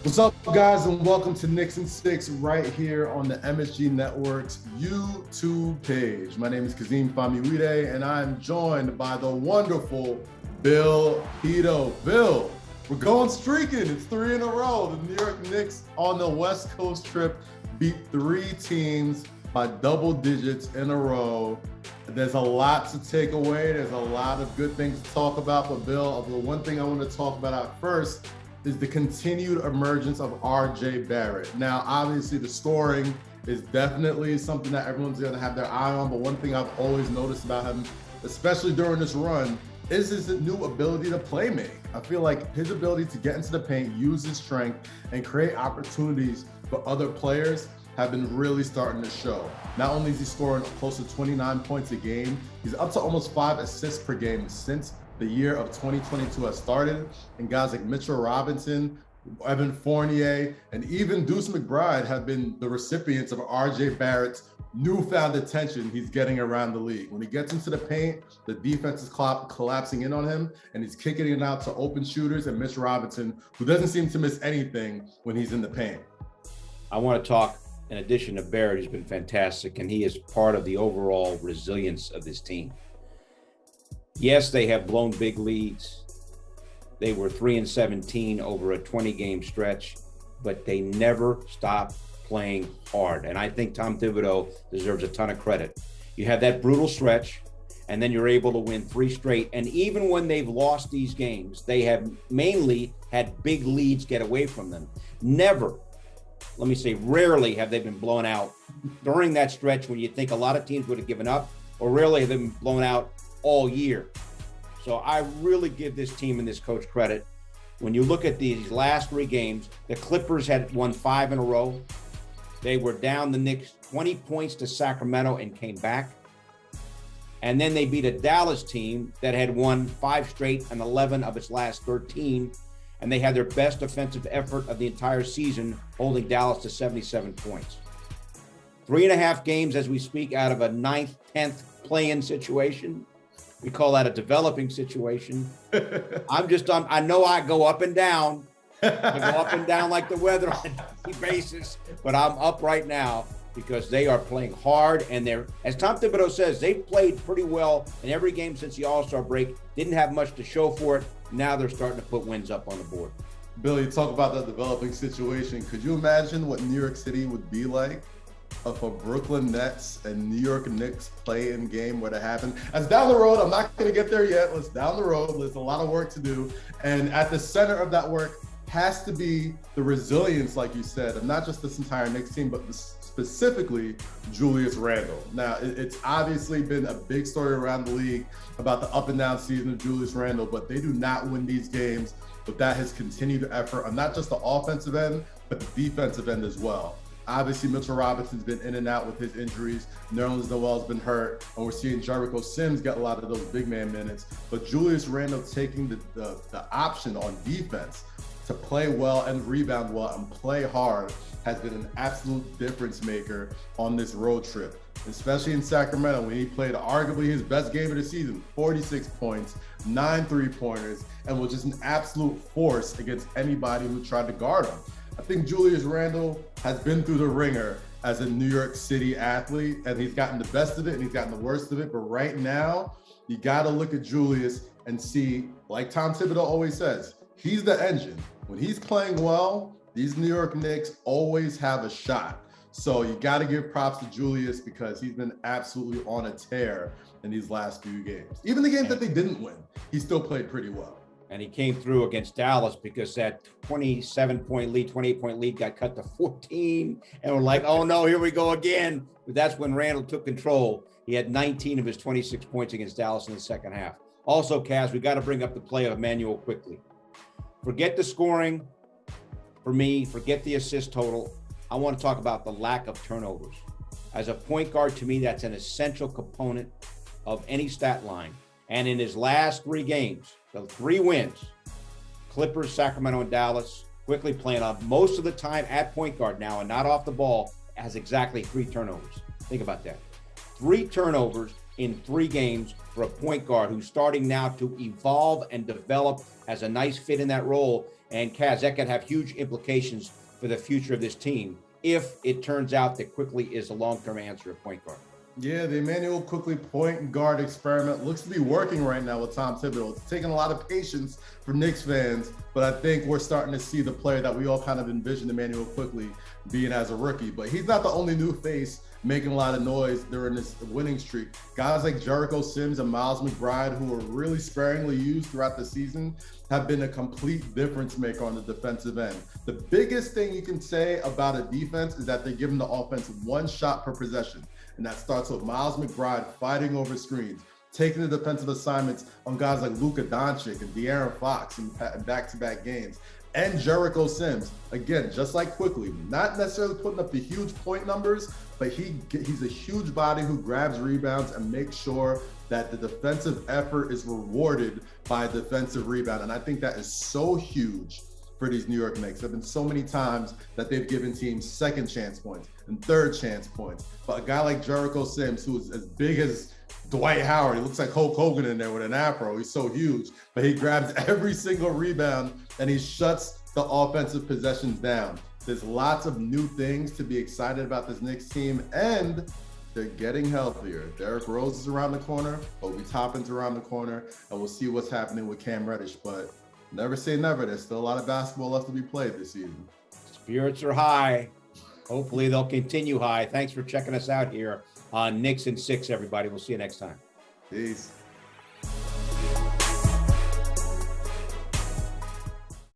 What's up, guys, and welcome to Knicks and Six right here on the MSG Networks YouTube page. My name is Kazim Famiwide, and I'm joined by the wonderful Bill Hito. Bill, we're going streaking. It's 3 in a row. The New York Knicks on the West Coast trip beat 3 teams by double digits in a row. There's a lot to take away. There's a lot of good things to talk about. But Bill, the one thing I want to talk about at first is the continued emergence of RJ Barrett. Now, obviously the scoring is definitely something that everyone's gonna have their eye on, but one thing I've always noticed about him, especially during this run, is his new ability to play make. I feel like his ability to get into the paint, use his strength, and create opportunities for other players have been really starting to show. Not only is he scoring close to 29 points a game, he's up to almost 5 assists per game since the year of 2022 has started, and guys like Mitchell Robinson, Evan Fournier, and even Deuce McBride have been the recipients of RJ Barrett's newfound attention he's getting around the league. When he gets into the paint, the defense is collapsing in on him, and he's kicking it out to open shooters and Mitch Robinson, who doesn't seem to miss anything when he's in the paint. I want to talk, in addition to Barrett, who's been fantastic, and he is part of the overall resilience of this team. Yes, they have blown big leads. They were 3-17 over a 20-game stretch, but they never stopped playing hard. And I think Tom Thibodeau deserves a ton of credit. You have that brutal stretch, and then you're able to win 3 straight. And even when they've lost these games, they have mainly had big leads get away from them. Never, let me say, rarely have they been blown out during that stretch when you think a lot of teams would have given up, or rarely have they been blown out all year. So I really give this team and this coach credit. When you look at these last 3 games, the Clippers had won 5 in a row. They were down the Knicks 20 points to Sacramento and came back. And then they beat a Dallas team that had won 5 straight and 11 of its last 13. And they had their best offensive effort of the entire season, holding Dallas to 77 points. 3.5 games as we speak out of a 9th, 10th play-in situation. We call that a developing situation. I know I go up and down. I go up and down like the weather on a daily basis, but I'm up right now because they are playing hard, and they're, as Tom Thibodeau says, they've played pretty well in every game since the All-Star break. Didn't have much to show for it. Now they're starting to put wins up on the board. Bill, you talk about that developing situation. Could you imagine what New York City would be like if a Brooklyn Nets and New York Knicks play-in game were to happen? That's down the road. I'm not going to get there yet. Let's down the road. There's a lot of work to do. And at the center of that work has to be the resilience, like you said, of not just this entire Knicks team, but specifically Julius Randle. Now, it's obviously been a big story around the league about the up and down season of Julius Randle, but they do not win these games without his continued effort on not just the offensive end, but the defensive end as well. Obviously, Mitchell Robinson's been in and out with his injuries. Nerlens Noel's been hurt, and we're seeing Jericho Sims get a lot of those big man minutes. But Julius Randle taking the option on defense to play well and rebound well and play hard has been an absolute difference maker on this road trip, especially in Sacramento when he played arguably his best game of the season, 46 points, 9 3-pointers, and was just an absolute force against anybody who tried to guard him. I think Julius Randle has been through the ringer as a New York City athlete, and he's gotten the best of it and he's gotten the worst of it. But right now, you got to look at Julius and see, like Tom Thibodeau always says, he's the engine. When he's playing well, these New York Knicks always have a shot. So you got to give props to Julius because he's been absolutely on a tear in these last few games. Even the games that they didn't win, he still played pretty well. And he came through against Dallas because that 27-point lead, 28-point lead got cut to 14. And we're like, oh no, here we go again. But that's when Randle took control. He had 19 of his 26 points against Dallas in the second half. Also, Kaz, we got to bring up the play of Immanuel Quickley. Forget the scoring for me, forget the assist total. I want to talk about the lack of turnovers. As a point guard, to me, that's an essential component of any stat line. And in his last 3 games, the 3 wins, Clippers, Sacramento, and Dallas, Quickley playing up most of the time at point guard now and not off the ball, has exactly 3 turnovers. Think about that. 3 turnovers in 3 games for a point guard who's starting now to evolve and develop as a nice fit in that role. And Kaz, that could have huge implications for the future of this team if it turns out that Quickley is a long-term answer at point guard. Yeah, the Immanuel Quickley point guard experiment looks to be working right now with Tom Thibodeau. It's taking a lot of patience for Knicks fans, but I think we're starting to see the player that we all kind of envisioned Immanuel Quickley being as a rookie. But he's not the only new face making a lot of noise during this winning streak. Guys like Jericho Sims and Miles McBride, who were really sparingly used throughout the season, have been a complete difference maker on the defensive end. The biggest thing you can say about a defense is that they give them the offense 1 shot per possession. And that starts with Miles McBride fighting over screens, taking the defensive assignments on guys like Luka Doncic and De'Aaron Fox in back-to-back games. And Jericho Sims, again, just like Quickley, not necessarily putting up the huge point numbers, but he's a huge body who grabs rebounds and makes sure that the defensive effort is rewarded by a defensive rebound. And I think that is so huge for these New York Knicks. There have been so many times that they've given teams second chance points and third chance points. But a guy like Jericho Sims, who is as big as Dwight Howard, he looks like Hulk Hogan in there with an afro. He's so huge, but he grabs every single rebound and he shuts the offensive possessions down. There's lots of new things to be excited about this Knicks team, and they're getting healthier. Derrick Rose is around the corner, Obi Toppin's around the corner, and we'll see what's happening with Cam Reddish. But never say never. There's still a lot of basketball left to be played this season. Spirits are high. Hopefully they'll continue high. Thanks for checking us out here on Knicks in 6, everybody. We'll see you next time. Peace.